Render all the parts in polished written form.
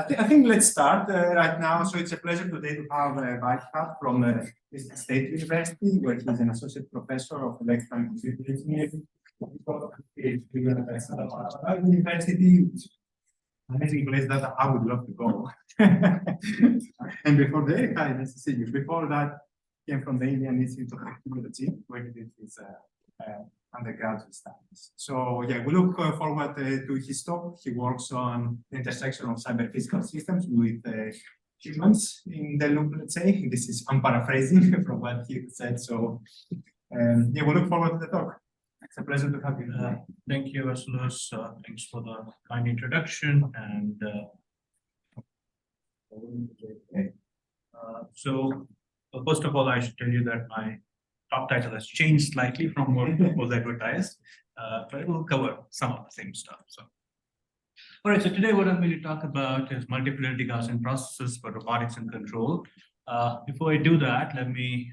I think let's start right now. So it's a pleasure today to have Vaibhav from State University, where he's an associate professor of electrical and computer engineering. University, amazing place that I would love to go. And before that, hi, nice to see you. Before that, came from the Indian Institute of Technology, where he did his undergraduate studies. So yeah, we look forward to his talk. He works on the intersection of cyber physical systems with humans in the loop, let's say. This is, I'm paraphrasing from what he said. So yeah, we look forward to the talk. It's a pleasure to have you. Thank you, Vasilis. Thanks for the kind introduction. And so first of all, I should tell you that my talk title has changed slightly from what was advertised, but it will cover some of the same stuff. So, all right. So today, what I'm going to talk about is Multi Fidelity Gaussian Processes for robotics and control. Before I do that, let me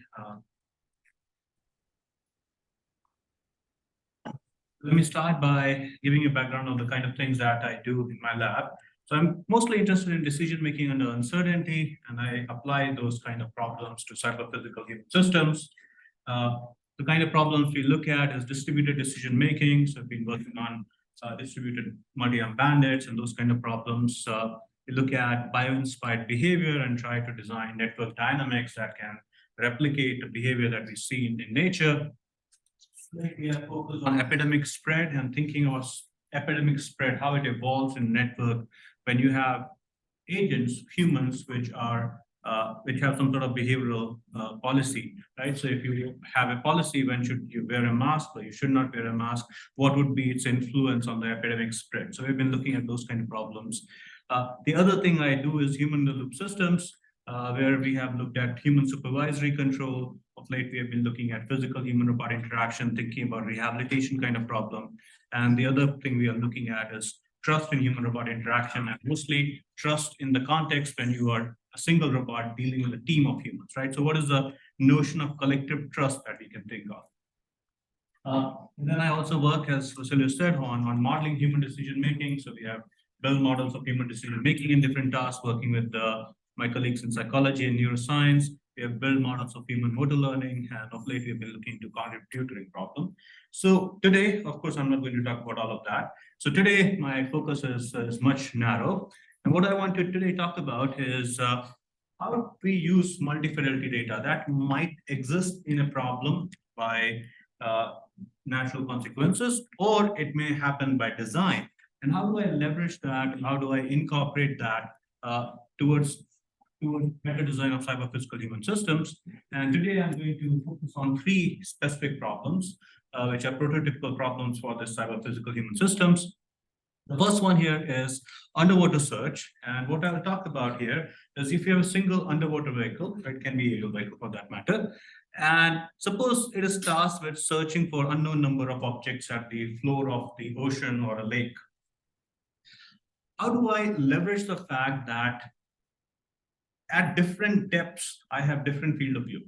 start by giving you a background of the kind of things that I do in my lab. So I'm mostly interested in decision making under uncertainty, and I apply those kind of problems to cyber-physical human systems. The kind of problems we look at is distributed decision making. So I've been working on distributed multi-arm bandits and those kind of problems. We look at bio-inspired behavior and try to design network dynamics that can replicate the behavior that we see in nature. We are focused on epidemic spread and thinking of epidemic spread, how it evolves in network when you have agents, humans, which have some sort of behavioral policy, right? So if you have a policy, when should you wear a mask or you should not wear a mask, what would be its influence on the epidemic spread? So we've been looking at those kind of problems. The other thing I do is human-in-the-loop systems, where we have looked at human supervisory control. Of late, we have been looking at physical human-robot interaction, thinking about rehabilitation kind of problem. And the other thing we are looking at is trust in human-robot interaction, and mostly trust in the context when you are a single robot dealing with a team of humans, right? So what is the notion of collective trust that we can think of? Then I also work, as Vasilis said, on modeling human decision-making. So we have built models of human decision-making in different tasks, working with my colleagues in psychology and neuroscience. We have built models of human motor learning, and of late we've been looking to cognitive tutoring problem. So today, of course, I'm not going to talk about all of that. So today, my focus is much narrow. And what I want to today talk about is how we use multi-fidelity data that might exist in a problem by natural consequences, or it may happen by design. And how do I leverage that? And how do I incorporate that towards better design of cyber-physical human systems? And today I'm going to focus on three specific problems, which are prototypical problems for the cyber-physical human systems. The first one here is underwater search. And what I'll talk about here is if you have a single underwater vehicle, it can be a vehicle for that matter, and suppose it is tasked with searching for unknown number of objects at the floor of the ocean or a lake. How do I leverage the fact that at different depths, I have different field of view,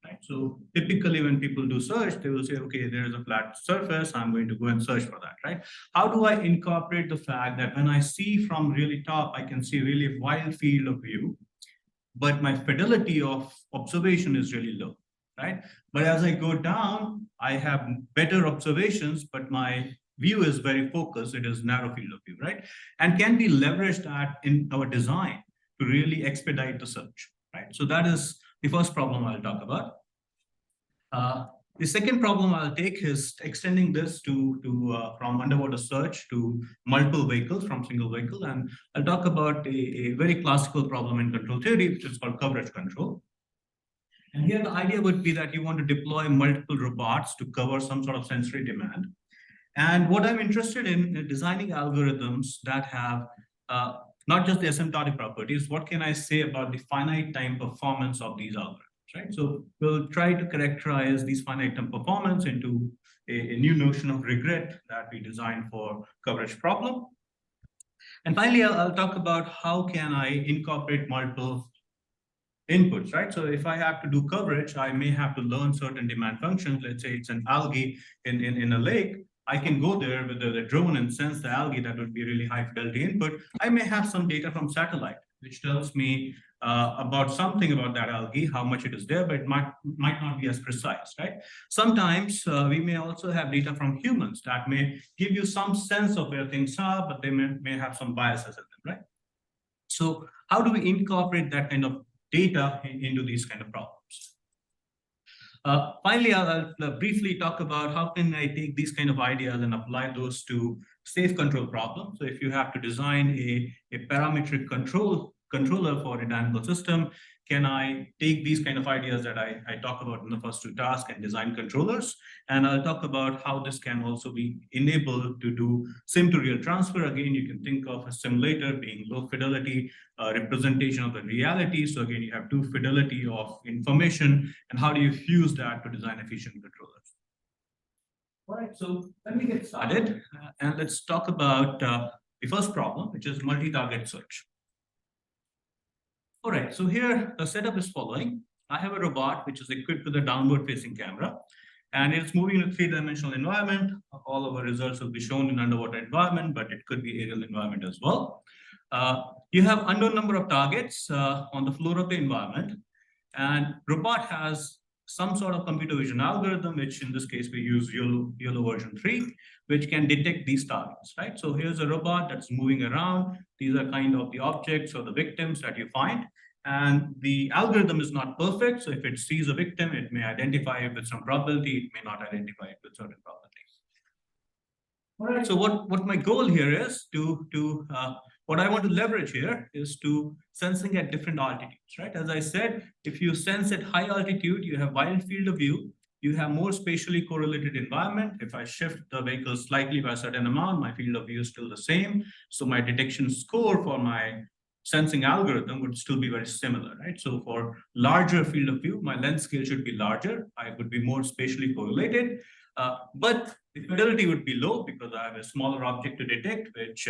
right? So typically when people do search, they will say, okay, there is a flat surface, I'm going to go and search for that, right? How do I incorporate the fact that when I see from really top, I can see really wide field of view, but my fidelity of observation is really low, right? But as I go down, I have better observations, but my view is very focused. It is narrow field of view, right? And can be leveraged in our design to really expedite the search, right? So that is the first problem I'll talk about. The second problem I'll take is extending this from underwater search to multiple vehicles from single vehicle. And I'll talk about a very classical problem in control theory, which is called coverage control. And here the idea would be that you want to deploy multiple robots to cover some sort of sensory demand. And what I'm interested in is designing algorithms that have not just the asymptotic properties, what can I say about the finite time performance of these algorithms, right? So we'll try to characterize these finite time performance into a new notion of regret that we designed for coverage problem. And finally, I'll talk about how can I incorporate multiple inputs, right? So if I have to do coverage, I may have to learn certain demand functions. Let's say it's an algae in a lake. I can go there with the drone and sense the algae. That would be really high fidelity input. I may have some data from satellite, which tells me about something about that algae, how much it is there, but it might not be as precise, right? Sometimes we may also have data from humans that may give you some sense of where things are, but they may have some biases in them, right? So how do we incorporate that kind of data into these kind of problems? Finally, I'll briefly talk about how can I take these kind of ideas and apply those to safe control problems. So if you have to design a parametric controller for a dynamical system, can I take these kind of ideas that I talk about in the first two tasks and design controllers? And I'll talk about how this can also be enabled to do sim to real transfer. Again, you can think of a simulator being low fidelity representation of the reality. So again, you have two fidelity of information, and how do you fuse that to design efficient controllers? All right, so let me get started, and let's talk about the first problem, which is multi-target search. All right, so here the setup is following. I have a robot which is equipped with a downward-facing camera, and it's moving in a three-dimensional environment. All of our results will be shown in underwater environment, but it could be aerial environment as well. You have unknown number of targets on the floor of the environment, and robot has some sort of computer vision algorithm, which in this case we use YOLO version 3, which can detect these targets, right? So here's a robot that's moving around. These are kind of the objects or the victims that you find. And the algorithm is not perfect. So if it sees a victim, it may identify it with some probability. It may not identify it with certain probability. All right, so what my goal here is what I want to leverage here is to sensing at different altitudes, right? As I said, if you sense at high altitude, you have wide field of view, you have more spatially correlated environment. If I shift the vehicle slightly by a certain amount, my field of view is still the same. So my detection score for my sensing algorithm would still be very similar, right? So for larger field of view, my length scale should be larger. I would be more spatially correlated, but the fidelity would be low because I have a smaller object to detect, which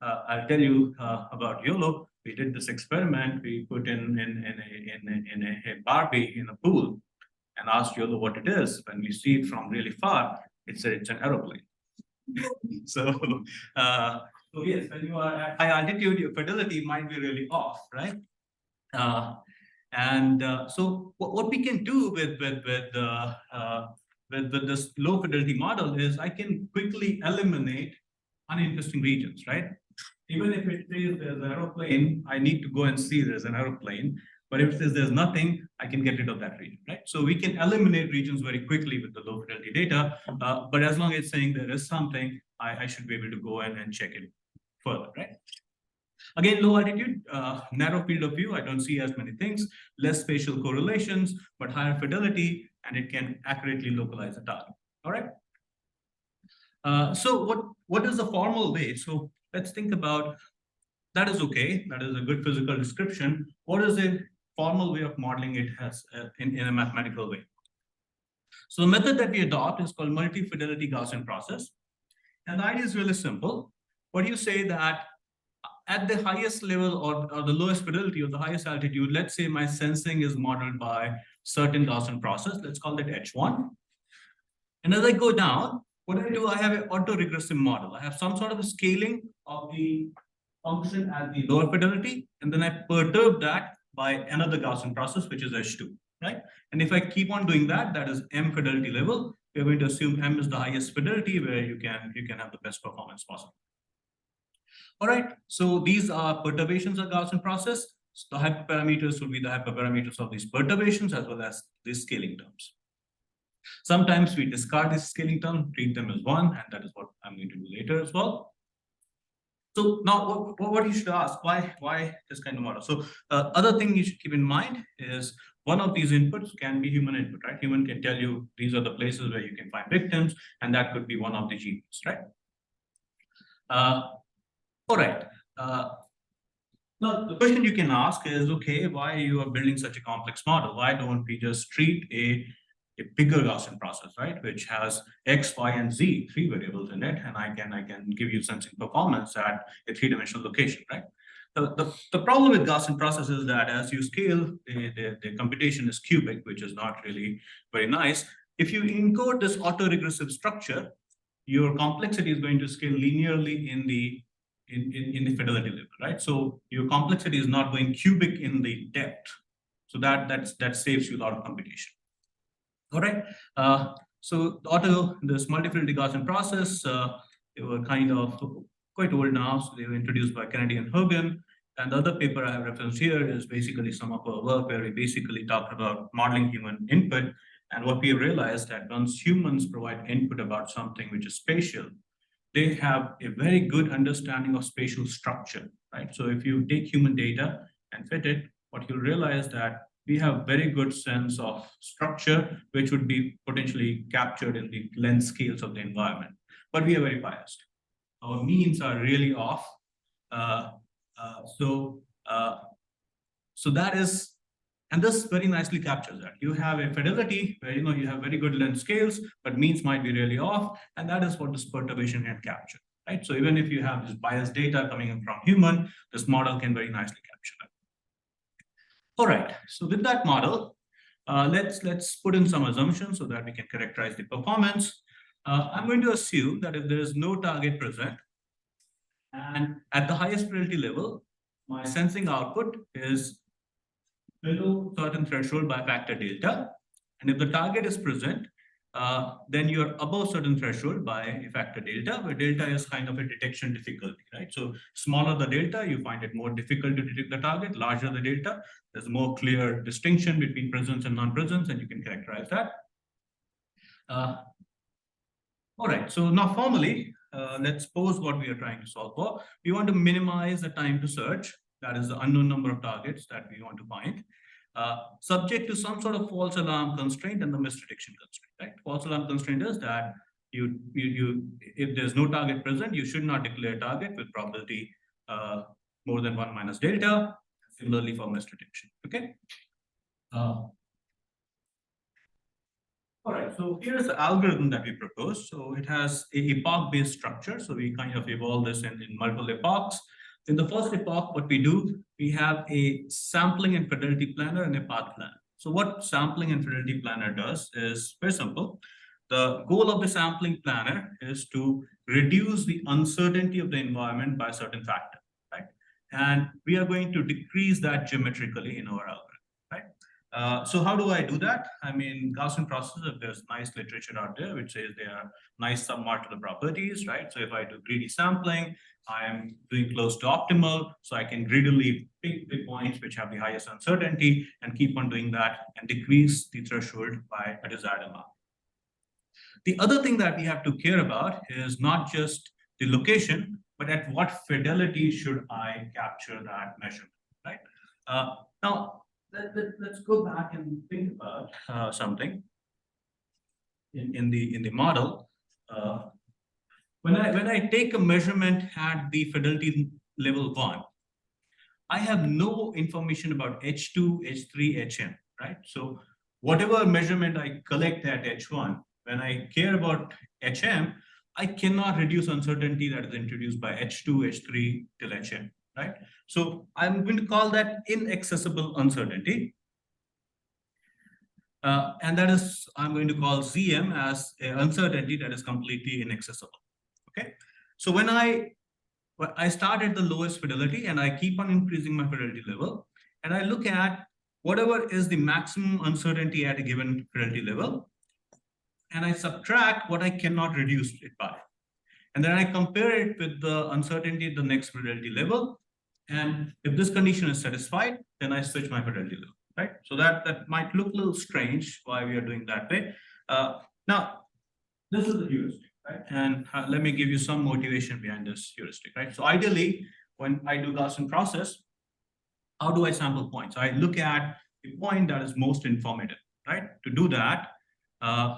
I'll tell you about YOLO. We did this experiment. We put in a Barbie in a pool and asked YOLO what it is. When we see it from really far, it said it's an aeroplane. So yes, when you are at high altitude, your fidelity might be really off, right? So what we can do with this low fidelity model is I can quickly eliminate uninteresting regions, right? Even if it says there's an aeroplane, I need to go and see there's an aeroplane. But if it says there's nothing, I can get rid of that region, right? So we can eliminate regions very quickly with the low fidelity data. But as long as it's saying there is something, I should be able to go and check it further, right? Again, low altitude, narrow field of view, I don't see as many things, less spatial correlations, but higher fidelity, and it can accurately localize the target, all right? So what is the formal way? So let's think about, that is okay, that is a good physical description. What is a formal way of modeling it as in a mathematical way? So the method that we adopt is called Multi Fidelity Gaussian Process. And the idea is really simple. What you say that at the highest level or the lowest fidelity or the highest altitude, let's say my sensing is modeled by certain Gaussian process, let's call it H1. And as I go down, what I do, I have an autoregressive model. I have some sort of a scaling of the function at the lower fidelity, and then I perturb that by another Gaussian process, which is H2, right? And if I keep on doing that, that is M fidelity level. We're going to assume M is the highest fidelity where you can have the best performance possible. All right, so these are perturbations of Gaussian process. So the hyperparameters will be the hyperparameters of these perturbations as well as these scaling terms. Sometimes we discard this scaling term, treat them as one, and that is what I'm going to do later as well. So now what you should ask, why this kind of model? So other thing you should keep in mind is one of these inputs can be human input, right? Human can tell you these are the places where you can find victims, and that could be one of the GPs, right? All right. Now the question you can ask is, okay, why you are building such a complex model? Why don't we just treat a bigger Gaussian process, right, which has X, Y, and Z, 3 variables in it, and I can give you sensing performance at a 3-dimensional location, right? The problem with Gaussian process is that as you scale, the computation is cubic, which is not really very nice. If you encode this autoregressive structure, your complexity is going to scale linearly in the fidelity level, right? So your complexity is not going cubic in the depth. So that saves you a lot of computation. All right. So this multi-fidelity Gaussian process, they were kind of quite old now. So they were introduced by Kennedy and Hogan. And the other paper I have referenced here is basically some of our work where we basically talked about modeling human input. And what we have realized that once humans provide input about something which is spatial, they have a very good understanding of spatial structure, right? So if you take human data and fit it, what you'll realize that we have very good sense of structure, which would be potentially captured in the length scales of the environment. But we are very biased. Our means are really off. So that is, and this very nicely captures that. You have a fidelity where you have very good length scales, but means might be really off, and that is what this perturbation can capture, right? So even if you have this biased data coming in from human, this model can very nicely capture that. All right, so with that model, let's put in some assumptions so that we can characterize the performance. I'm going to assume that if there is no target present, and at the highest fidelity level, my sensing output is below certain threshold by factor delta. And if the target is present, then you're above certain threshold by a factor delta, where delta is kind of a detection difficulty, right? So smaller the delta, you find it more difficult to detect the target. Larger the delta, there's more clear distinction between presence and non-presence, and you can characterize that. All right, so now formally, let's pose what we are trying to solve for. We want to minimize the time to search. That is the unknown number of targets that we want to find, subject to some sort of false alarm constraint and the misdetection constraint, right? False alarm constraint is that if there's no target present, you should not declare target with probability more than 1 minus delta. Similarly for misdetection, okay? All right, so here's the algorithm that we propose. So it has a epoch-based structure. So we kind of evolve this in multiple epochs. In the first epoch, what we do, we have a sampling and fidelity planner and a path planner. So what sampling and fidelity planner does is very simple. The goal of the sampling planner is to reduce the uncertainty of the environment by a certain factor, right? And we are going to decrease that geometrically in our algorithm, right? So how do I do that? I mean, Gaussian processes, there's nice literature out there which says they are nice submart to the properties, right? So if I do greedy sampling, I am doing close to optimal, so I can greedily pick the points which have the highest uncertainty and keep on doing that and decrease the threshold by a desired amount. The other thing that we have to care about is not just the location, but at what fidelity should I capture that measurement, right? Now, let's go back and think about something in the model. When I take a measurement at the fidelity level 1, I have no information about H2, H3, HM, right? So whatever measurement I collect at H1, when I care about HM, I cannot reduce uncertainty that is introduced by H2, H3 till HM, right? So I'm going to call that inaccessible uncertainty. And that is, I'm going to call ZM as an uncertainty that is completely inaccessible, okay? So when I start at the lowest fidelity and I keep on increasing my fidelity level, and I look at whatever is the maximum uncertainty at a given fidelity level, and I subtract what I cannot reduce it by. And then I compare it with the uncertainty at the next fidelity level. And if this condition is satisfied, then I switch my fidelity level, right? So that might look a little strange why we are doing that way. Now, this is the heuristic, right? And let me give you some motivation behind this heuristic, right? So ideally, when I do Gaussian process, how do I sample points? I look at the point that is most informative, right? To do that,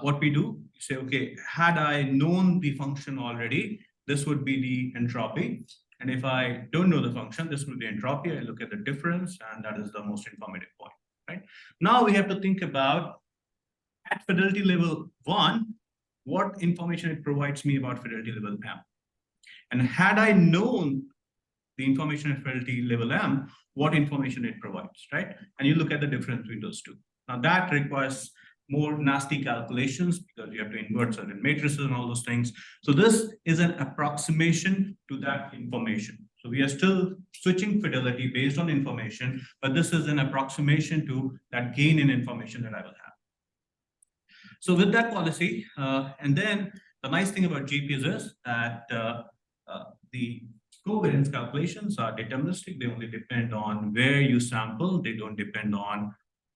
what we do, say, okay, had I known the function already, this would be the entropy. And if I don't know the function, this will be entropy. I look at the difference, and that is the most informative point, right? Now we have to think about at fidelity level 1, what information it provides me about fidelity level M. And had I known the information at fidelity level M, what information it provides, right? And you look at the difference between those two. Now that requires more nasty calculations because you have to invert certain matrices and all those things. So this is an approximation to that information. So we are still switching fidelity based on information, but this is an approximation to that gain in information that I will have. So with that policy, and then the nice thing about GPs is that the covariance calculations are deterministic. They only depend on where you sample. They don't depend on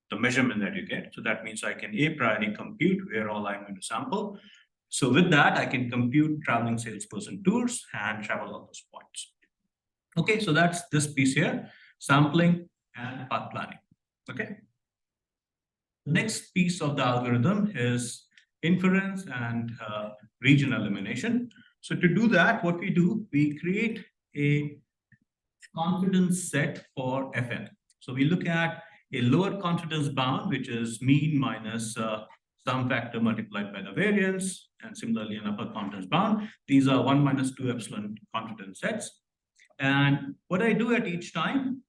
the measurement that you get. So that means I can a priori compute where all I'm going to sample. So with that, I can compute traveling salesperson tours and travel all those points. Okay, so that's this piece here, sampling and path planning. Okay. The next piece of the algorithm is inference and region elimination. So to do that, what we do, we create a confidence set for FN. So we look at a lower confidence bound, which is mean minus some factor multiplied by the variance, and similarly an upper confidence bound. These are 1 minus 2 epsilon confidence sets. And what I do at each time,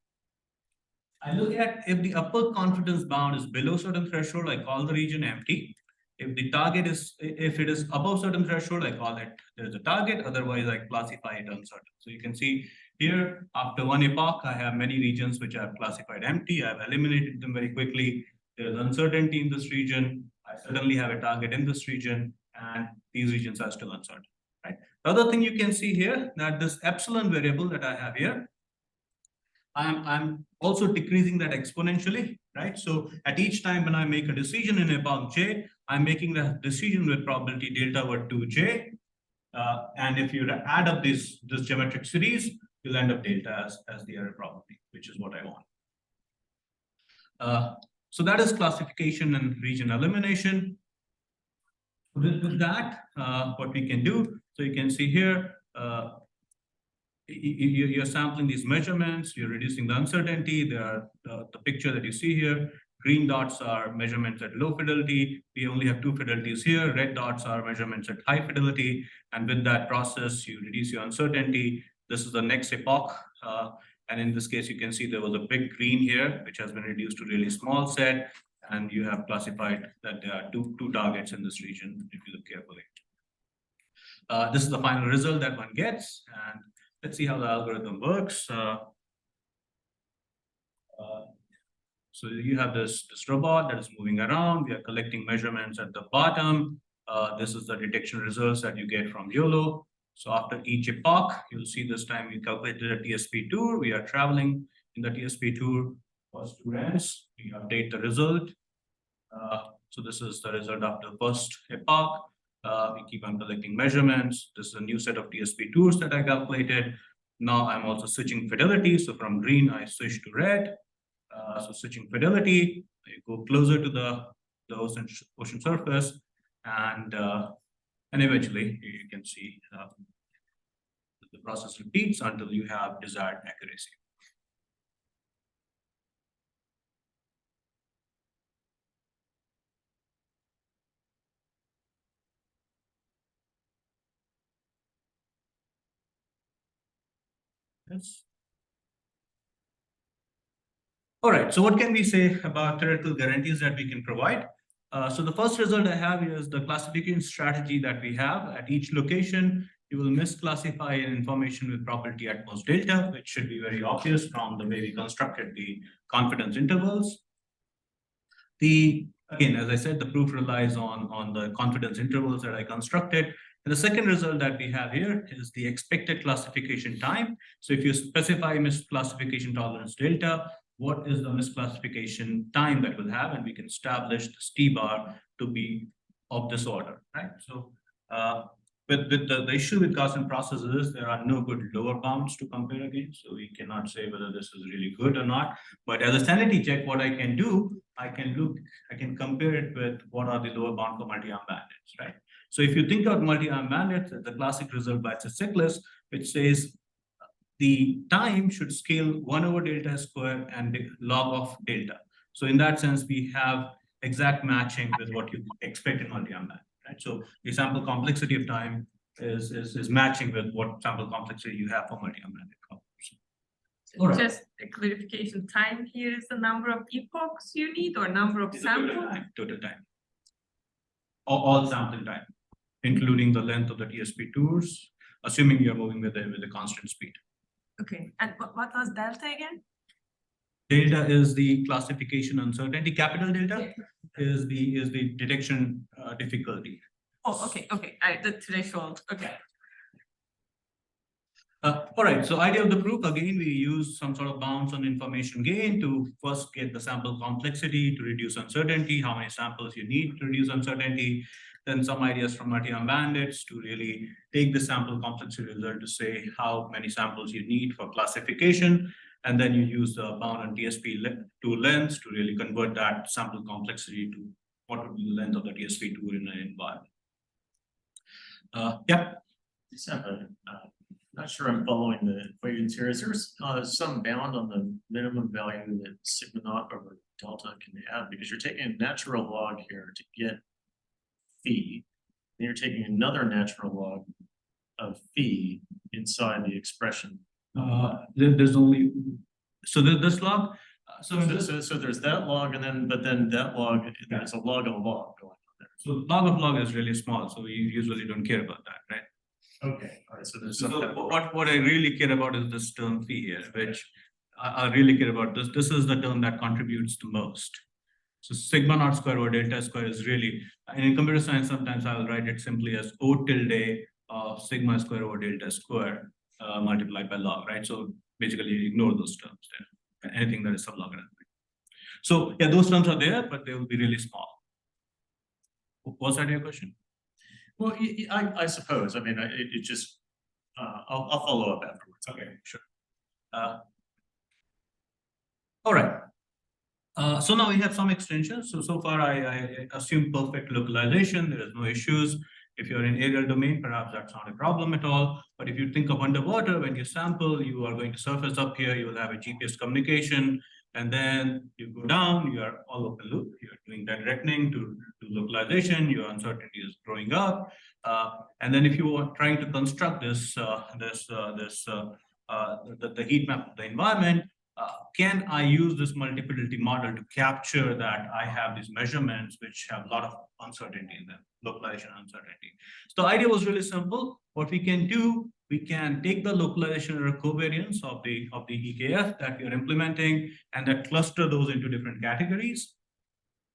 I look at if the upper confidence bound is below certain threshold, I call the region empty. If the target is, if it is above certain threshold, I call it there's a target, otherwise I classify it uncertain. So you can see here, after one epoch, I have many regions which are classified empty. I've eliminated them very quickly. There's uncertainty in this region. I suddenly have a target in this region, and these regions are still uncertain, right? The other thing you can see here, that this epsilon variable that I have here, I'm also decreasing that exponentially, right? So at each time when I make a decision in epoch J, I'm making the decision with probability delta over 2J. And if you add up this geometric series, you'll end up delta as the error probability, which is what I want. So that is classification and region elimination. With that, what we can do, so you can see here, you're sampling these measurements, you're reducing the uncertainty. There are the picture that you see here. Green dots are measurements at low fidelity. We only have 2 fidelities here. Red dots are measurements at high fidelity. And with that process, you reduce your uncertainty. This is the next epoch. And in this case, you can see there was a big green here, which has been reduced to really small set. And you have classified that there are two targets in this region, if you look carefully. This is the final result that one gets. And let's see how the algorithm works. So you have this robot that is moving around. We are collecting measurements at the bottom. This is the detection results that you get from YOLO. So after each epoch, you'll see this time we calculated a TSP tour. We are traveling in the TSP tour. First 2 ends, we update the result. So this is the result after the first epoch. We keep on collecting measurements. This is a new set of TSP tours that I calculated. Now I'm also switching fidelity. So from green, I switch to red. So switching fidelity, I go closer to the ocean surface, and eventually you can see the process repeats until you have desired accuracy. Yes. All right, so what can we say about theoretical guarantees that we can provide? So the first result I have here is the classification strategy that we have. At each location, you will misclassify an information with probability at most delta, which should be very obvious from the way we constructed the confidence intervals. Again, as I said, the proof relies on the confidence intervals that I constructed. And the second result that we have here is the expected classification time. So if you specify misclassification tolerance delta, what is the misclassification time that we'll have? And we can establish this T-bar to be of this order, right? So with the issue with Gaussian processes is there are no good lower bounds to compare against. So we cannot say whether this is really good or not. But as a sanity check, what I can do, I can compare it with what are the lower bound for multi-arm bandits, right? So if you think of multi-arm bandits, the classic result by cyclist, which says the time should scale 1 over delta square and log of delta. So in that sense, we have exact matching with what you expect in multi-arm bandit, right? So the sample complexity of time is matching with what sample complexity you have for multi-arm bandit problems. Right. Just a clarification, time here is the number of epochs you need or number of samples? Total time. all sampling time, including the length of the TSP tours, assuming you're moving with a constant speed. Okay, and what was delta again? Delta is the classification uncertainty. Capital delta is the detection difficulty. Oh, okay, the threshold, okay. All right, so idea of the proof, again, we use some sort of bounds on information gain to first get the sample complexity to reduce uncertainty, how many samples you need to reduce uncertainty, then some ideas from Multi-Fidelity bandits to really take the sample complexity result to say how many samples you need for classification, and then you use the bound on TSP to length to really convert that sample complexity to what would be the length of the TSP tour in an environment. Yeah. Just have not sure I'm following the equations here. Is there some bound on the minimum value that sigma naught over delta can have? Because you're taking a natural log here to get phi, then you're taking another natural log of phi inside the expression. There's only this log. So there's that log, and but then that log, there's a log of a log going on there. So log of log is really small, so we usually don't care about that, right? Okay, all right. So there's So some what I really care about is this term phi here, which I really care about. This is the term that contributes the most. So sigma naught square over delta square is really, in computer science, sometimes I'll write it simply as O tilde of sigma square over delta square multiplied by log, right? So basically you ignore those terms there, anything that is sublogarithmic. So yeah, those terms are there, but they will be really small. Was that your question? Well, I suppose. I mean, it just I'll follow up afterwards. Okay, sure. All right. So now we have some extensions. So far I assume perfect localization. There is no issues. If you're in aerial domain, perhaps that's not a problem at all. But if you think of underwater, when you sample, you are going to surface up here. You will have a GPS communication, and then you go down. You are all open loop. You're doing that directing to localization. Your uncertainty is growing up, and then if you are trying to construct the heat map of the environment. Can I use this multi-fidelity model to capture that I have these measurements which have a lot of uncertainty in them, localization uncertainty? So the idea was really simple. What we can do, we can take the localization error covariance of the EKF that we are implementing and then cluster those into different categories.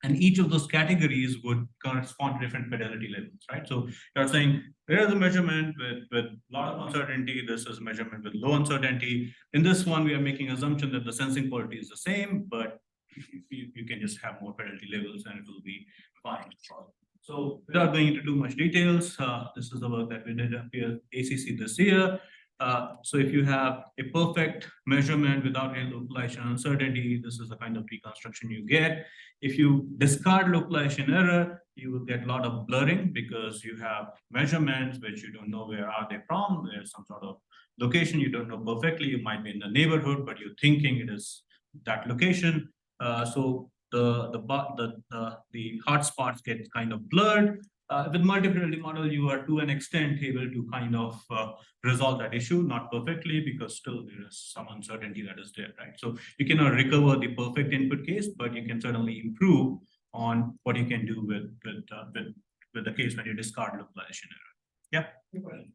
And each of those categories would correspond to different fidelity levels, right? So you're saying, here is a measurement with a lot of uncertainty. This is a measurement with low uncertainty. In this one, we are making assumption that the sensing quality is the same, but you can just have more fidelity levels and it will be fine. So without going into too much details, this is the work that we did up here ACC this year. So if you have a perfect measurement without any localization uncertainty, this is the kind of reconstruction you get. If you discard localization error, you will get a lot of blurring because you have measurements which you don't know where are they from. There's some sort of location you don't know perfectly. You might be in the neighborhood, but you're thinking it is that location. So the hotspots get kind of blurred. With multi-fidelity model, you are to an extent able to kind of resolve that issue, not perfectly because still there is some uncertainty that is there, right? So you cannot recover the perfect input case, but you can certainly improve on what you can do with the case when you discard localization error. Yeah.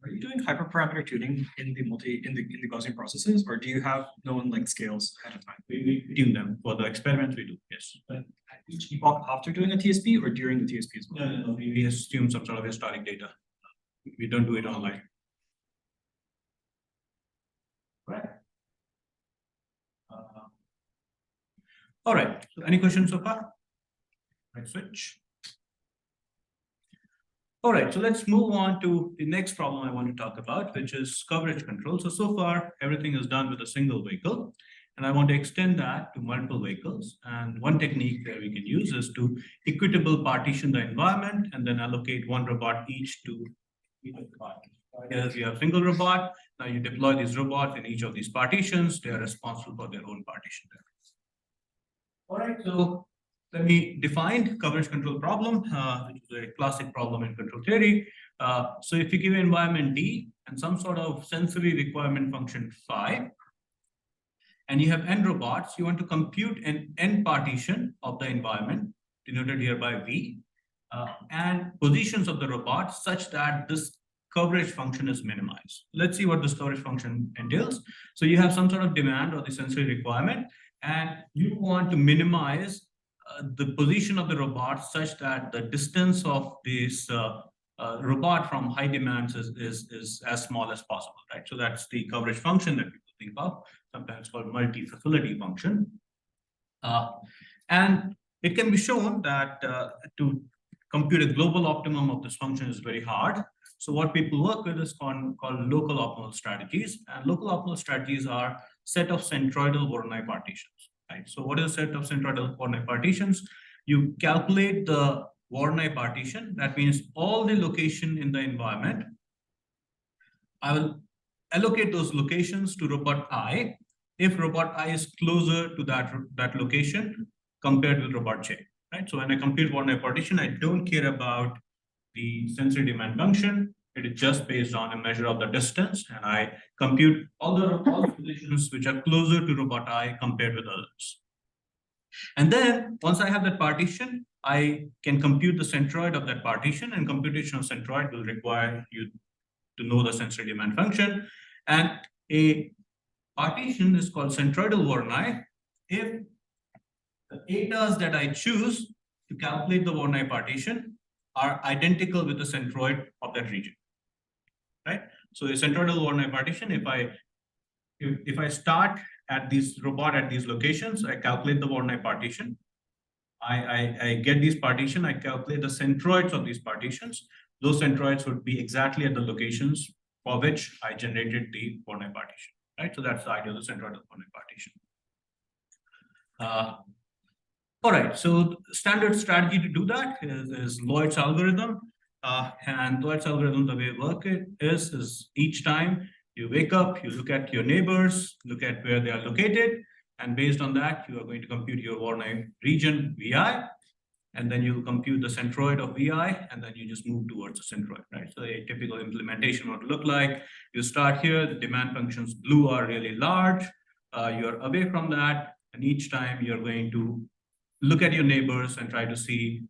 Are you doing hyperparameter tuning in the Gaussian processes, or do you have known length scales ahead of time? We tune them for the experiments we do. Yes. Each epoch after doing a TSP or during the TSP as well? No, we assume some sort of historic data. We don't do it online. Right. All right. So any questions so far? Right, switch. All right, so let's move on to the next problem I want to talk about, which is coverage control. So far, everything is done with a single vehicle, and I want to extend that to multiple vehicles. And one technique that we can use is to equitable partition the environment and then allocate one robot each to each of the partitions. Here you have single robot. Now you deploy these robots in each of these partitions. They are responsible for their own partition. All right, so let me define coverage control problem, which is a classic problem in control theory. So if you give an environment D and some sort of sensory requirement function phi, and you have n robots, you want to compute an n partition of the environment, denoted here by V. and positions of the robot such that this coverage function is minimized. Let's see what this coverage function entails. So you have some sort of demand or the sensory requirement, and you want to minimize the position of the robot such that the distance of this robot from high demands is as small as possible, right? So that's the coverage function that people think of, sometimes called multi-facility function. And it can be shown that to compute a global optimum of this function is very hard. So what people work with is called local optimal strategies. And local optimal strategies are set of centroidal Voronoi partitions, right? So what is a set of centroidal Voronoi partitions? You calculate the Voronoi partition. That means all the location in the environment. I will allocate those locations to robot I if robot I is closer to that location compared with robot J, right? So when I compute Voronoi partition, I don't care about the sensory demand function. It is just based on a measure of the distance, and I compute all the positions which are closer to robot I compared with others. And then once I have that partition, I can compute the centroid of that partition, and computation of centroid will require you to know the sensory demand function. And a partition is called centroidal Voronoi if the etas that I choose to calculate the Voronoi partition are identical with the centroid of that region, right? So a centroidal Voronoi partition, if I start at this robot at these locations, I calculate the Voronoi partition. I get these partition, I calculate the centroids of these partitions. Those centroids would be exactly at the locations for which I generated the Voronoi partition, right? So that's the idea of the centroidal Voronoi partition. All right, so standard strategy to do that is Lloyd's algorithm. And Lloyd's algorithm, the way it works is each time you wake up, you look at your neighbors, look at where they are located, and based on that, you are going to compute your Voronoi region VI, and then you'll compute the centroid of VI, and then you just move towards the centroid, right? So a typical implementation would look like, you start here, the demand functions blue are really large, you're away from that, and each time you're going to look at your neighbors and try to see,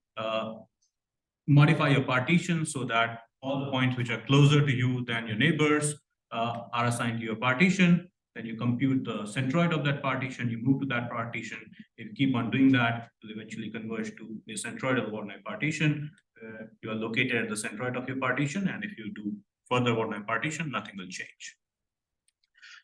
modify your partition so that all the points which are closer to you than your neighbors are assigned to your partition. Then you compute the centroid of that partition, you move to that partition. If you keep on doing that, it will eventually converge to a centroidal Voronoi partition. You are located at the centroid of your partition, and if you do further Voronoi partition, nothing will change.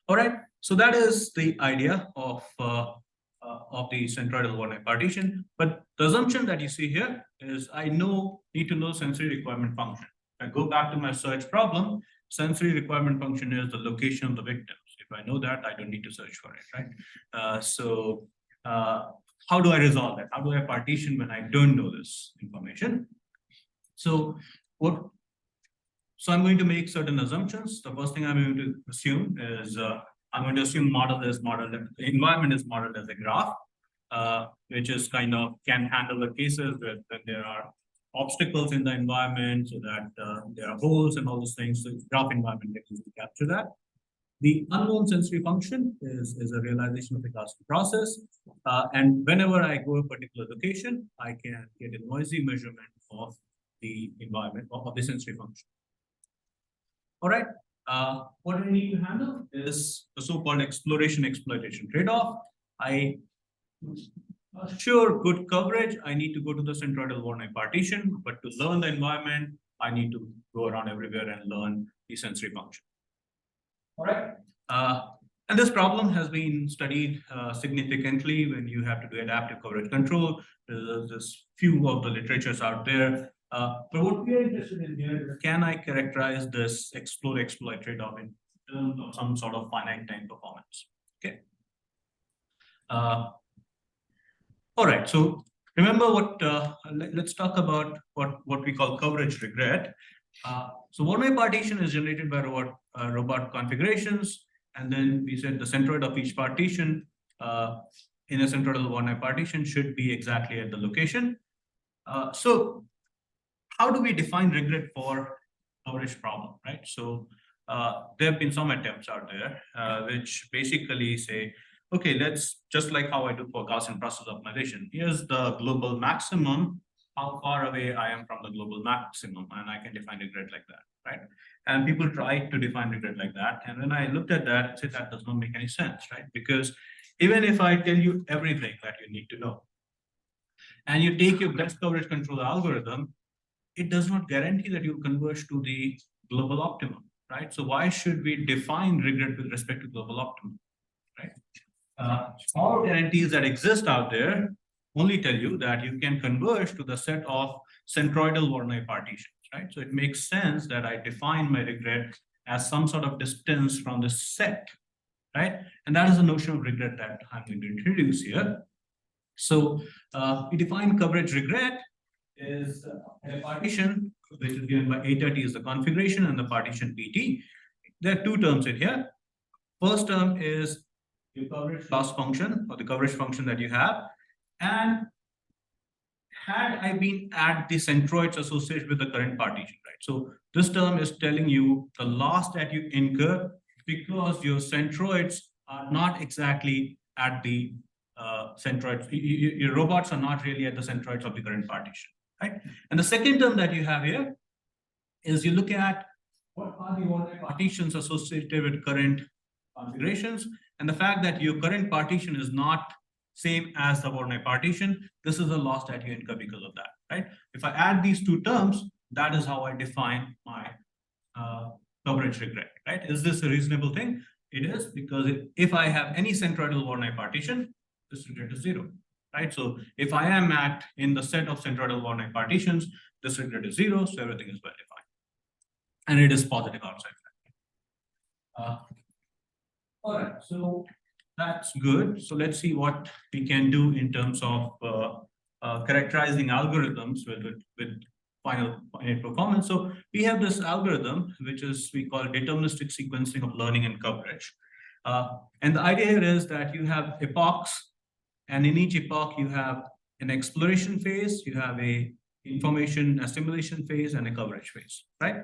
All right, so that is the idea of the centroidal Voronoi partition. But the assumption that you see here is I need to know sensory requirement function. I go back to my search problem. Sensory requirement function is the location of the victims. If I know that, I don't need to search for it, right? So how do I resolve that? How do I partition when I don't know this information? So I'm going to make certain assumptions. The first thing I'm going to assume is I'm going to assume the environment is modeled as a graph, which is kind of can handle the cases when there are obstacles in the environment, so that there are holes and all those things. So graph environment can capture that. The unknown sensory function is a realization of the Gaussian process. And whenever I go to a particular location, I can get a noisy measurement of the environment of the sensory function. All right. What I need to handle is the so-called exploration-exploitation trade-off. I assure good coverage, I need to go to the centroidal Voronoi partition, but to learn the environment, I need to go around everywhere and learn the sensory function. All right. And this problem has been studied significantly when you have to do adaptive coverage control. There's few of the literatures out there. But what we are interested in here is, can I characterize this explore-exploit trade-off in terms of some sort of finite time performance? Okay. All right. So remember what? Let's talk about what we call coverage regret. So Voronoi partition is generated by robot configurations, and then we said the centroid of each partition in a centroidal Voronoi partition should be exactly at the location. So how do we define regret for coverage problem, right? So there have been some attempts out there which basically say, okay, let's just like how I do for Gaussian process optimization. Here's the global maximum how far away I am from the global maximum, and I can define regret like that, right? And people try to define regret like that. And when I looked at that, I said that does not make any sense, right? Because even if I tell you everything that you need to know, and you take your best coverage control algorithm, it does not guarantee that you'll converge to the global optimum, right? So why should we define regret with respect to global optimum, right? All guarantees that exist out there only tell you that you can converge to the set of centroidal Voronoi partitions, right? So it makes sense that I define my regret as some sort of distance from the set, right? And that is the notion of regret that I'm going to introduce here. So we define coverage regret is a partition which is given by eta t is the configuration and the partition pt. There are two terms in here. First term is your coverage loss function or the coverage function that you have. And had I been at the centroids associated with the current partition, right? So this term is telling you the loss that you incur because your centroids are not exactly at the centroids. Your robots are not really at the centroids of the current partition, right? And the second term that you have here is you look at what are the partitions associated with current configurations, and the fact that your current partition is not same as the Voronoi partition, this is the loss that you incur because of that, right? If I add these two terms, that is how I define my coverage regret, right? Is this a reasonable thing? It is, because if I have any centroidal Voronoi partition, this regret is 0, right? So if I am in the set of centroidal Voronoi partitions, this regret is 0, so everything is well defined, and it is positive outside. All right, so that's good. So let's see what we can do in terms of characterizing algorithms with finite performance. So we have this algorithm, which is we call deterministic sequencing of learning and coverage. And the idea here is that you have epochs, and in each epoch you have an exploration phase, you have a information assimilation phase, and a coverage phase, right?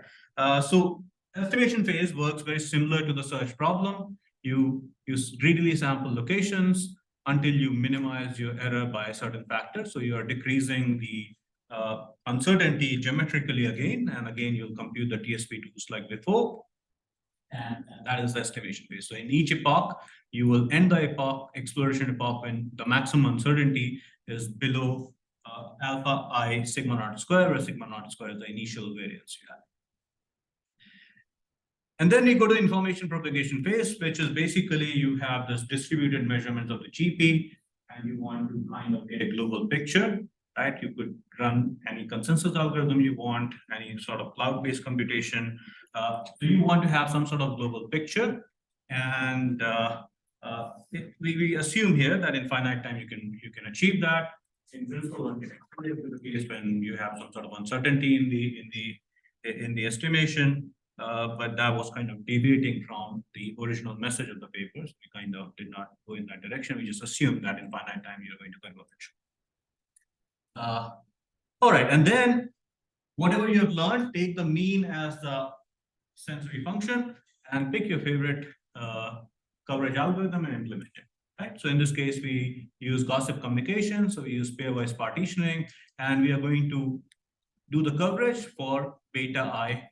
So estimation phase works very similar to the search problem. You greedily sample locations until you minimize your error by a certain factor. So you are decreasing the uncertainty geometrically again, and again you'll compute the TSP2s like before. And that is the estimation phase. So in each epoch, you will end the epoch, exploration epoch, when the maximum uncertainty is below alpha I sigma naught square, where sigma naught square is the initial variance you have. And then we go to information propagation phase, which is basically you have this distributed measurements of the GP, and you want to kind of get a global picture, right? You could run any consensus algorithm you want, any sort of cloud-based computation. So you want to have some sort of global picture, and we assume here that in finite time you can achieve that. In principle, one can explain it to the case when you have some sort of uncertainty in the estimation. But that was kind of deviating from the original message of the papers. We kind of did not go in that direction. We just assumed that in finite time you're going to converge. All right, and then whatever you have learned, take the mean as the sensory function and pick your favorite coverage algorithm and implement it. Right? So in this case, we use gossip communication. So we use pairwise partitioning, and we are going to do the coverage for beta I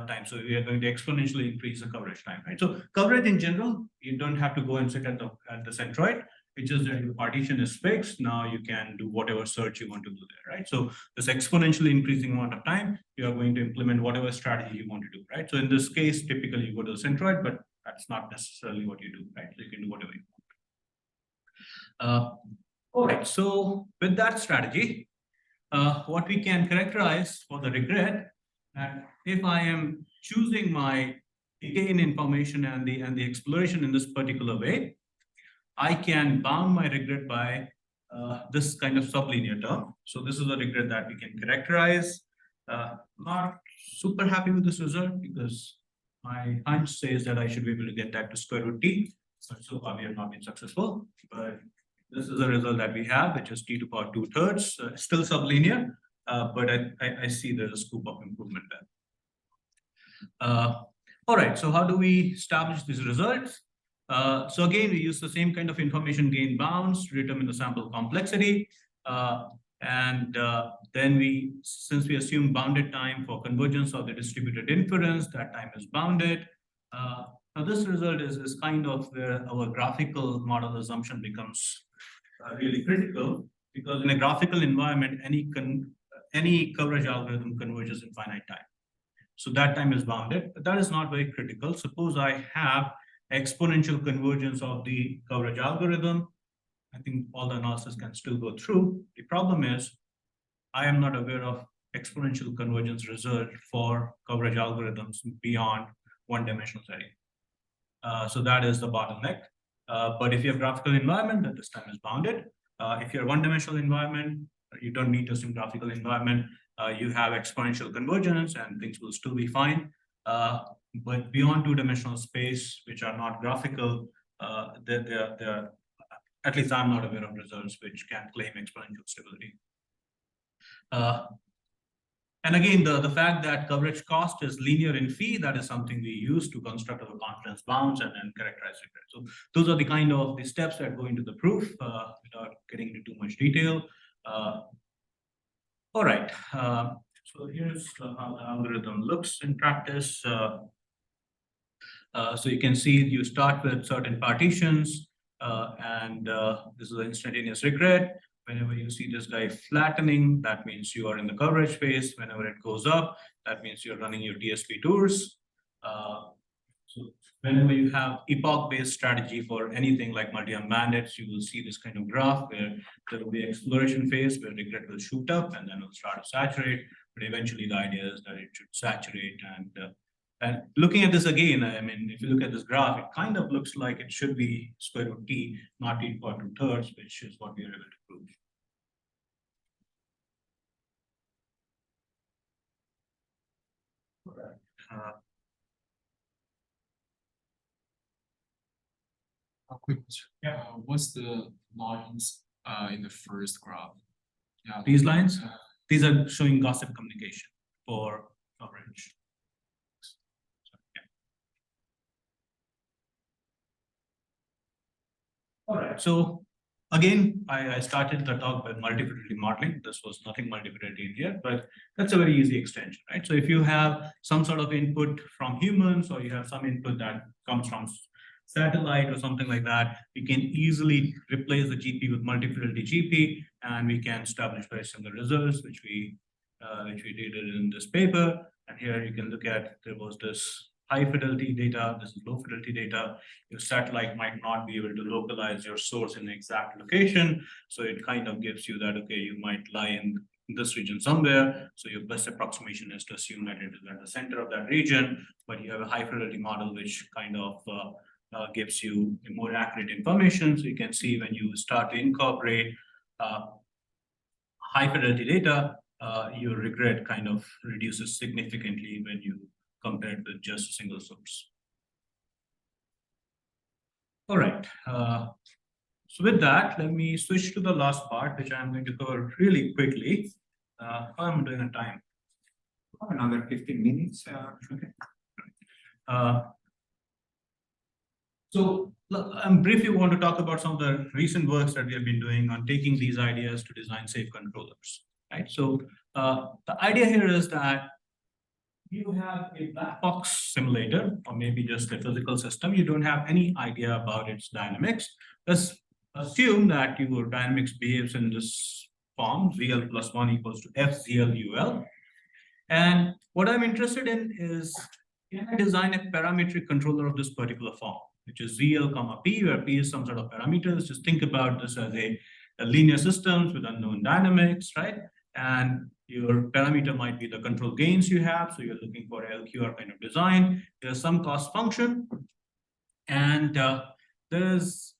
time. So we are going to exponentially increase the coverage time, right? So coverage in general, you don't have to go and sit at the centroid. It's just that your partition is fixed. Now you can do whatever search you want to do there, right? So this exponentially increasing amount of time, you are going to implement whatever strategy you want to do, right? So in this case, typically you go to the centroid, but that's not necessarily what you do, right? So you can do whatever you want. All right, so with that strategy, what we can characterize for the regret, that if I am choosing my decay in information and the exploration in this particular way, I can bound my regret by this kind of sublinear term. So this is a regret that we can characterize. Not super happy with this result because my hunch says that I should be able to get that to square root t. So far we have not been successful, but this is a result that we have, which is t to the power 2/3, still sublinear, but I see there's a scope of improvement there. All right, so how do we establish these results? So again, we use the same kind of information gain bounds to determine the sample complexity. And then since we assume bounded time for convergence of the distributed inference, that time is bounded. Now this result is kind of where our graphical model assumption becomes really critical, because in a graphical environment, any coverage algorithm converges in finite time. So that time is bounded, but that is not very critical. Suppose I have exponential convergence of the coverage algorithm. I think all the analysis can still go through. The problem is I am not aware of exponential convergence result for coverage algorithms beyond one-dimensional setting. So that is the bottleneck. But if you have graphical environment, then this time is bounded. If you're one-dimensional environment, you don't need to assume graphical environment. You have exponential convergence and things will still be fine. But beyond two-dimensional space, which are not graphical, they're at least I'm not aware of results which can claim exponential stability. And again, the fact that coverage cost is linear in phi, that is something we use to construct our confidence bounds and then characterize it. So those are the kind of the steps that go into the proof without getting into too much detail. All right, so here's how the algorithm looks in practice. So you can see you start with certain partitions, and this is an instantaneous regret. Whenever you see this guy flattening, that means you are in the coverage phase. Whenever it goes up, that means you're running your DSP tours. So whenever you have epoch-based strategy for anything like multi-arm bandits, you will see this kind of graph where there will be exploration phase where regret will shoot up and then will start to saturate. But eventually the idea is that it should saturate. And looking at this again, I mean, if you look at this graph, it kind of looks like it should be square root t, not t equal to thirds, which is what we are able to prove. All right. A quick question. What's the lines in the first graph? Yeah. These lines, these are showing gossip communication for coverage. All right, so again, I started the talk with multi-fidelity modeling. This was nothing multi-fidelity in here, but that's a very easy extension, right? So if you have some sort of input from humans, or you have some input that comes from satellite or something like that, we can easily replace the GP with multi-fidelity GP, and we can establish very similar results, which we did in this paper. And here you can look at, there was this high fidelity data, this is low fidelity data. Your satellite might not be able to localize your source in the exact location. So it kind of gives you that, okay, you might lie in this region somewhere. So your best approximation is to assume that it is at the center of that region, but you have a high fidelity model, which kind of gives you more accurate information. So you can see when you start to incorporate high fidelity data, your regret kind of reduces significantly when you compare it with just a single source. All right. So with that, let me switch to the last part, which I'm going to cover really quickly. How am I doing on time? Another 15 minutes. Okay. So I briefly want to talk about some of the recent works that we have been doing on taking these ideas to design safe controllers, right? So the idea here is that you have a black box simulator, or maybe just a physical system. You don't have any idea about its dynamics. Let's assume that your dynamics behaves in this form, ZL plus 1 equals to FZL-UL. And what I'm interested in is, can I design a parametric controller of this particular form, which is ZL comma P, where P is some sort of parameters. Just think about this as a linear systems with unknown dynamics, right? And your parameter might be the control gains you have. So you're looking for LQR kind of design. There's some cost function. And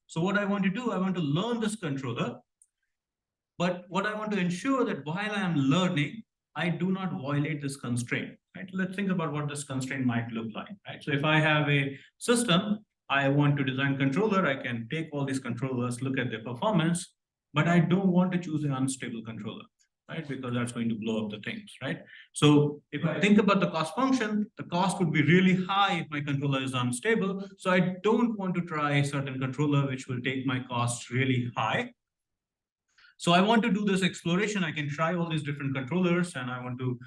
so what I want to do, I want to learn this controller. But what I want to ensure that while I'm learning, I do not violate this constraint, right? Let's think about what this constraint might look like, right? So if I have a system, I want to design controller, I can take all these controllers, look at their performance, but I don't want to choose an unstable controller, right? Because that's going to blow up the things, right? So if I think about the cost function, the cost would be really high if my controller is unstable. So I don't want to try a certain controller which will take my costs really high. So I want to do this exploration. I can try all these different controllers, and I want to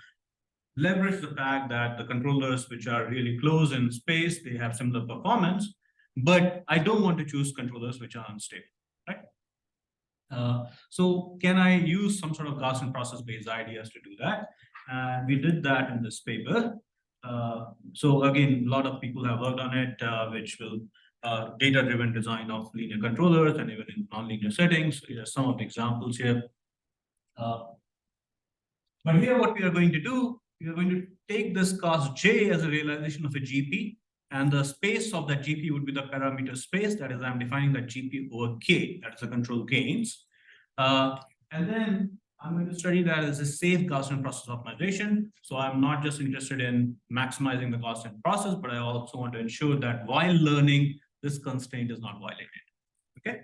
leverage the fact that the controllers which are really close in space, they have similar performance, but I don't want to choose controllers which are unstable, right? So can I use some sort of Gaussian process-based ideas to do that? And we did that in this paper. So again, a lot of people have worked on it, which will data-driven design of linear controllers and even in nonlinear settings. Here are some of the examples here. But here what we are going to do, we are going to take this cost J as a realization of a GP, and the space of that GP would be the parameter space. That is, I'm defining that GP over K, that is the control gains. And then I'm going to study that as a safe Gaussian process optimization. So I'm not just interested in maximizing the Gaussian process, but I also want to ensure that while learning, this constraint is not violated. Okay.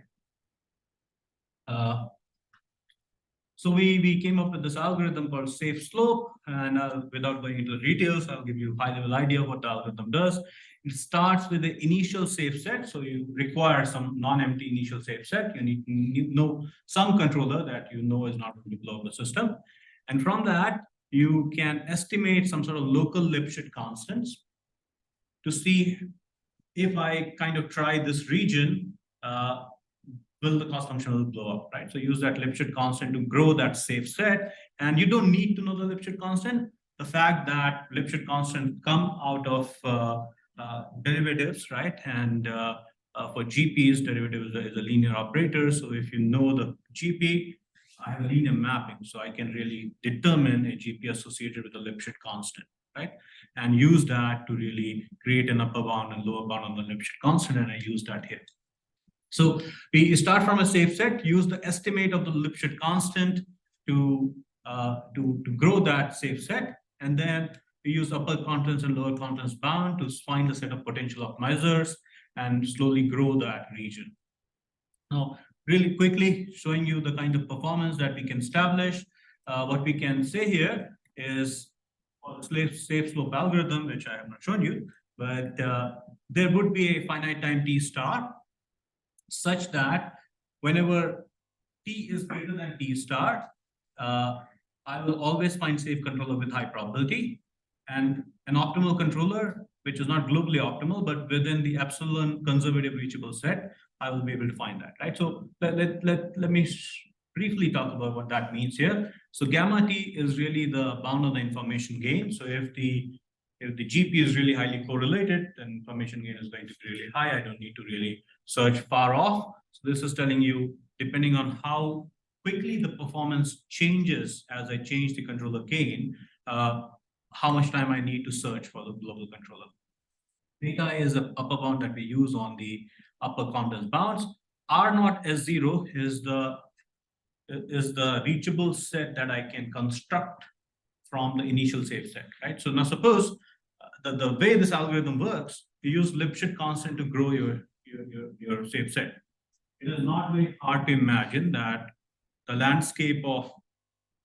So we came up with this algorithm called safe slope, and without going into the details, I'll give you a high-level idea of what the algorithm does. It starts with the initial safe set, so you require some non-empty initial safe set. You need to know some controller that you know is not going to blow up the system, and from that you can estimate some sort of local Lipschitz constants to see if I kind of try this region. Will the cost function will blow up, right? So use that Lipschitz constant to grow that safe set. And you don't need to know the Lipschitz constant. The fact that Lipschitz constant come out of derivatives, right? And for GPs, derivative is a linear operator. So if you know the GP, I have a linear mapping. So I can really determine a GP associated with the Lipschitz constant, right? And use that to really create an upper bound and lower bound on the Lipschitz constant. And I use that here. So we start from a safe set, use the estimate of the Lipschitz constant to grow that safe set, and then we use upper confidence and lower confidence bound to find the set of potential optimizers and slowly grow that region. Now, really quickly showing you the kind of performance that we can establish. What we can say here is for the safe slope algorithm, which I have not shown you, but there would be a finite time t star, such that whenever t is greater than t star, I will always find safe controller with high probability, and an optimal controller, which is not globally optimal, but within the epsilon conservative reachable set, I will be able to find that, right? So let me briefly talk about what that means here. So gamma t is really the bound on the information gain. So if the GP is really highly correlated, then information gain is going to be really high. I don't need to really search far off. So this is telling you, depending on how quickly the performance changes as I change the controller gain, how much time I need to search for the global controller. Theta is an upper bound that we use on the upper confidence bounds. R naught S0 is the reachable set that I can construct from the initial safe set, right? So now suppose the way this algorithm works, you use Lipschitz constant to grow your safe set. It is not very hard to imagine that the landscape of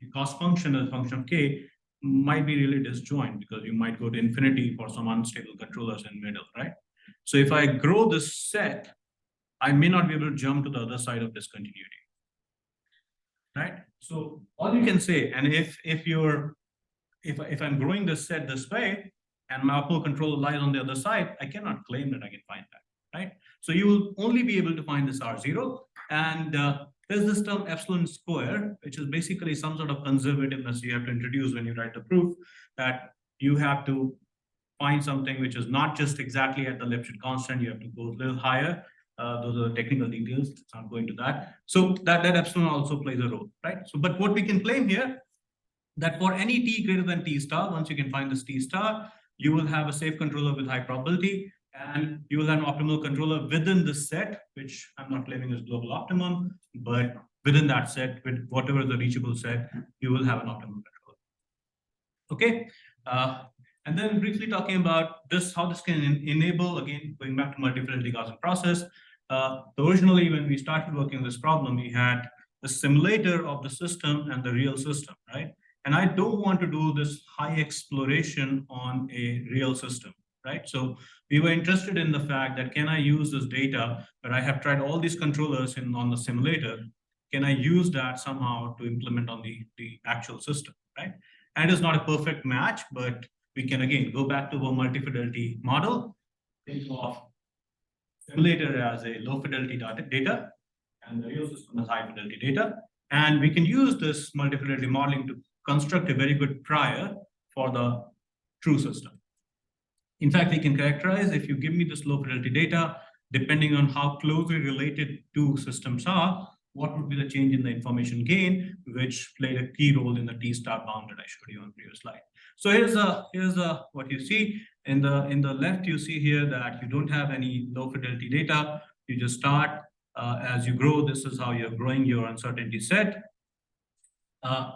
the cost function as a function of K might be really disjoint, because you might go to infinity for some unstable controllers in middle, right? So if I grow this set, I may not be able to jump to the other side of discontinuity, right? So all you can say, and if I'm growing this set this way, and my optimal controller lies on the other side, I cannot claim that I can find that, right? So you will only be able to find this R0, and there's this term epsilon square, which is basically some sort of conservativeness you have to introduce when you write the proof, that you have to find something which is not just exactly at the Lipschitz constant, you have to go a little higher. Those are the technical details, let's not go into that. So that epsilon also plays a role, right? So, but what we can claim here, that for any t greater than t star, once you can find this t star, you will have a safe controller with high probability, and you will have an optimal controller within this set, which I'm not claiming is global optimum, but within that set, with whatever the reachable set, you will have an optimal controller. Okay, and then briefly talking about this, how this can enable, again, going back to Multi Fidelity Gaussian process. Originally, when we started working on this problem, we had the simulator of the system and the real system, right? And I don't want to do this high exploration on a real system, right? So we were interested in the fact that can I use this data where I have tried all these controllers on the simulator, can I use that somehow to implement on the actual system, right? And it's not a perfect match, but we can again go back to our multi-fidelity model, think of simulator as a low fidelity data, and the real system as high fidelity data. And we can use this multi-fidelity modeling to construct a very good prior for the true system. In fact, we can characterize, if you give me this low fidelity data, depending on how closely related two systems are, what would be the change in the information gain, which played a key role in the T-star bound that I showed you on the previous slide. So here's what you see in the left. You see here that you don't have any low fidelity data. You just start as you grow. This is how you're growing your uncertainty set.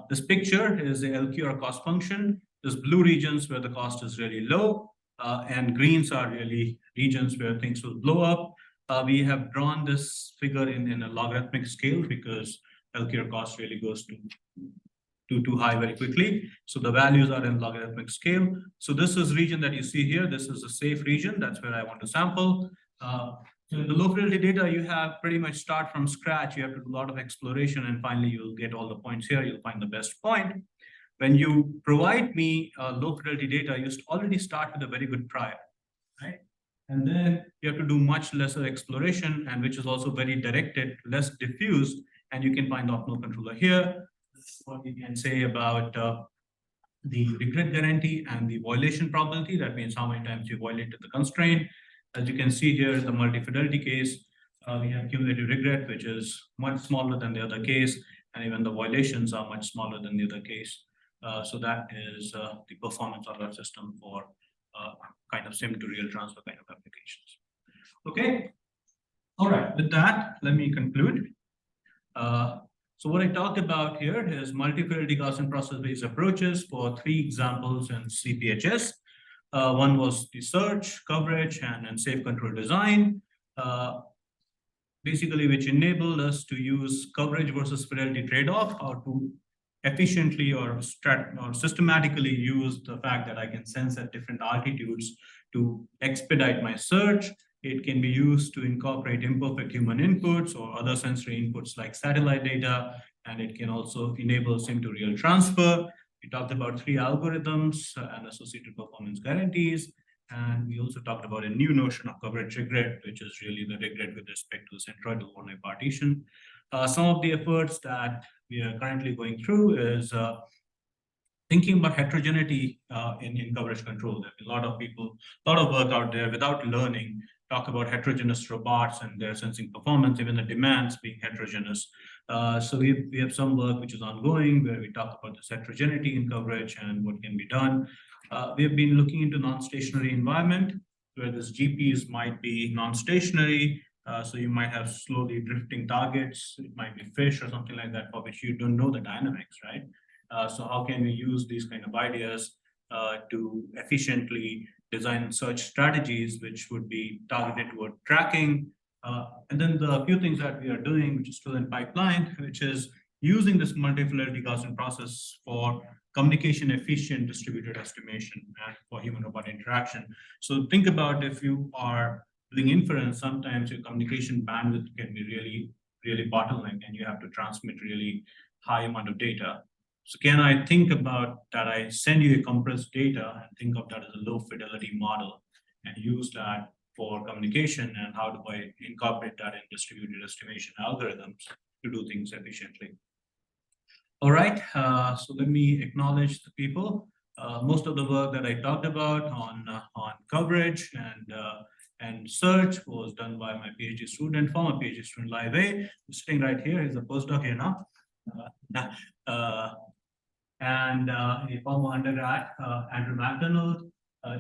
This picture is the LQ or cost function. There's blue regions where the cost is really low, and greens are really regions where things will blow up. We have drawn this figure in a logarithmic scale because LQ or cost really goes too high very quickly. So the values are in logarithmic scale. So this is region that you see here. This is a safe region. That's where I want to sample. So in the low fidelity data, you have pretty much start from scratch. You have to do a lot of exploration, and finally you'll get all the points here. You'll find the best point. When you provide me low fidelity data, you already start with a very good prior, right? And then you have to do much lesser exploration, and which is also very directed, less diffuse, and you can find the optimal controller here. This is what we can say about the regret guarantee and the violation probability. That means how many times you violated the constraint. As you can see here in the multi-fidelity case, we have cumulative regret, which is much smaller than the other case, and even the violations are much smaller than the other case. So that is the performance of our system for kind of sim to real transfer kind of applications. Okay. All right. With that, let me conclude. So what I talked about here is multi-fidelity Gaussian process-based approaches for 3 examples in CPHS. One was the search, coverage, and safe control design. Basically, which enabled us to use coverage versus fidelity trade-off, or to efficiently or systematically use the fact that I can sense at different altitudes to expedite my search. It can be used to incorporate imperfect human inputs or other sensory inputs like satellite data, and it can also enable sim to real transfer. We talked about 3 algorithms and associated performance guarantees. And we also talked about a new notion of coverage regret, which is really the regret with respect to the centroidal overlay partition. Some of the efforts that we are currently going through is thinking about heterogeneity in coverage control. There's a lot of people, a lot of work out there without learning, talk about heterogeneous robots and their sensing performance, even the demands being heterogeneous. So we have some work which is ongoing where we talk about this heterogeneity in coverage and what can be done. We have been looking into non-stationary environment where this GPs might be non-stationary. So you might have slowly drifting targets. It might be fish or something like that for which you don't know the dynamics, right? So how can we use these kind of ideas to efficiently design search strategies which would be targeted toward tracking? And then the few things that we are doing, which is still in pipeline, which is using this multi-fidelity Gaussian process for communication efficient distributed estimation and for human-robot interaction. So think about if you are doing inference, sometimes your communication bandwidth can be really bottleneck and you have to transmit really high amount of data. So can I think about that? I send you a compressed data and think of that as a low fidelity model and use that for communication, and how do I incorporate that in distributed estimation algorithms to do things efficiently? All right, so let me acknowledge the people. Most of the work that I talked about on coverage and search was done by my PhD student, former PhD student, Lai Wei, who's sitting right here. He's a postdoc here now. And a former undergrad, Andrew McDonald,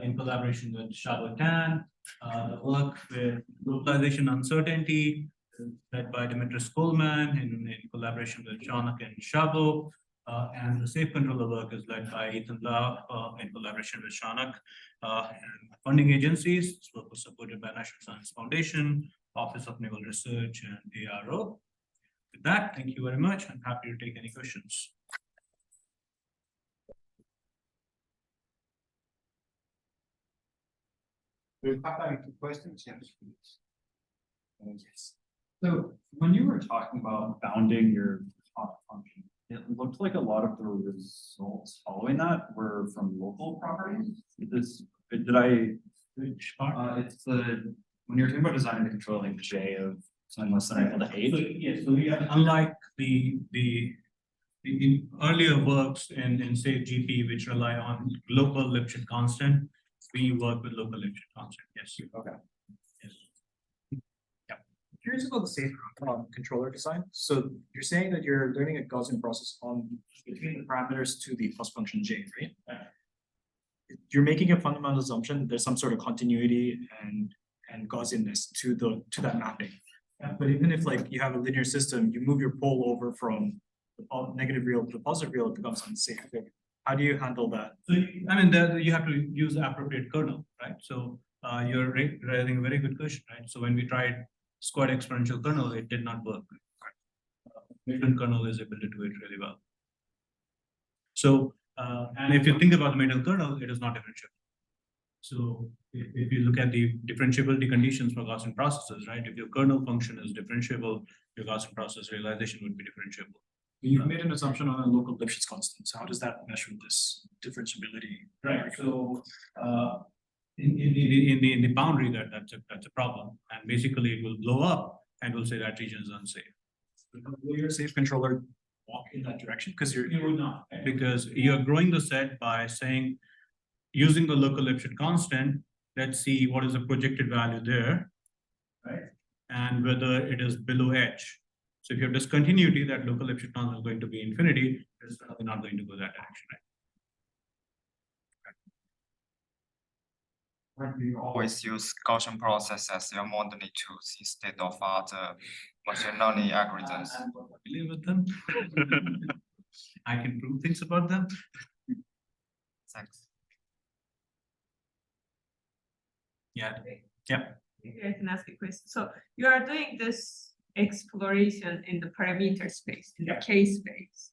in collaboration with Shabo Tan. The work with localization uncertainty, led by Dimitris Coleman in collaboration with Shaunak and Shabo. And the safe controller work is led by Ethan Lau in collaboration with Shaunak. And funding agencies, this work was supported by National Science Foundation, Office of Naval Research, and ARO. With that, thank you very much. I'm happy to take any questions. We'll have time to questions. Yes. Yes. So when you were talking about bounding your top function, it looked like a lot of the results following that were from local properties. Did I? Which part? It's when you're talking about designing the control like J of something less than or equal to So, 8. yes, so we are unlike the earlier works in say GP, which rely on local Lipschitz constant, we work with local Lipschitz constant, yes. Okay. Yes. Curious about the safe controller design. So you're saying that you're learning a Gaussian process on between the parameters to the plus function J, right? You're making a fundamental assumption that there's some sort of continuity and Gaussianness to that mapping. But even if like you have a linear system, you move your pole over from the negative real to the positive real, it becomes unsafe. How do you handle that? So, I mean, there you have to use the appropriate kernel, right? So you're raising a very good question, right? So when we tried squared exponential kernel, it did not work. Milton kernel is able to do it really well. So, and if you think about the middle kernel, it is not differentiable. So if you look at the differentiability conditions for Gaussian processes, right? If your kernel function is differentiable, your Gaussian process realization would be differentiable. You've made an assumption on a local Lipschitz constant. So how does that mesh with this differentiability? Right, so in the boundary that's a problem, and basically it will blow up and will say that region is unsafe. Will your safe controller walk in that direction? Because It would not, because you're growing the set by saying, using the local Lipschitz constant, let's see what is the projected value there, right? And whether it is below H. So if you have discontinuity, that local Lipschitz constant is going to be infinity, it's probably not going to go that direction, right? You always use Gaussian process as your modeling tools instead of other machine learning algorithms. I'm not familiar with them. I can prove things about them. Thanks. Yeah, Maybe I can ask a question. So you are doing this exploration in the parameter space, in the K space.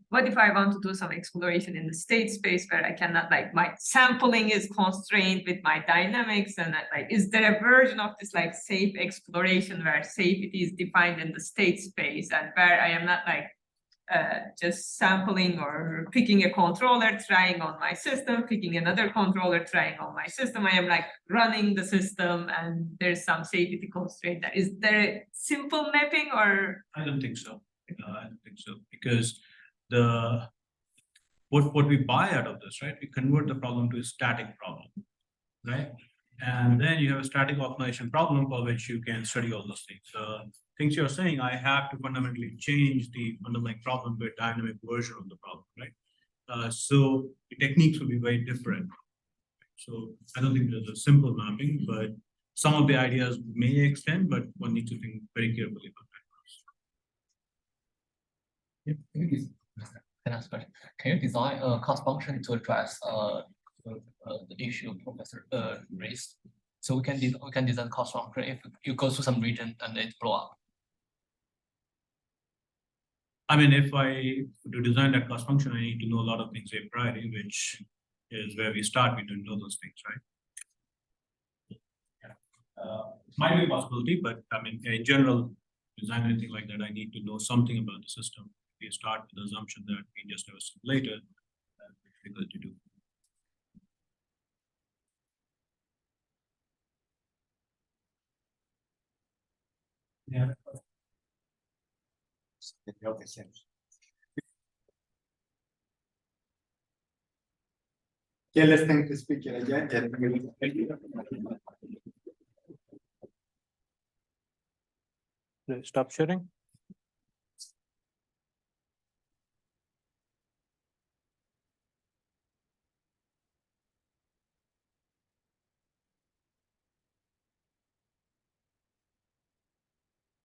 What if I want to do some exploration in the state space where I cannot, like, my sampling is constrained with my dynamics, and like, is there a version of this like safe exploration where safety is defined in the state space and where I am not like just sampling or picking a controller, trying on my system, picking another controller, trying on my system. I am like running the system and there's some safety constraint. Is there a simple mapping or? I don't think so. I don't think so, because what we buy out of this, right? We convert the problem to a static problem, right? And then you have a static optimization problem for which you can study all those things. Things you're saying, I have to fundamentally change the underlying problem to a dynamic version of the problem, right? So the techniques will be very different. So I don't think there's a simple mapping, but some of the ideas may extend, but one needs to think very carefully about that. Can I ask a question? Can you design a cost function to address the issue Professor raised? So we can design cost function if you go to some region and it blow up. I mean, if I to design that cost function, I need to know a lot of things a priori, which is where we start. We don't know those things, right? Yeah. Might be a possibility, but I mean, in general, design anything like that, I need to know something about the system. We start with the assumption that we just have a simulator, it's difficult to do. Yeah. Yeah, let's thank the speaker again. Stop sharing.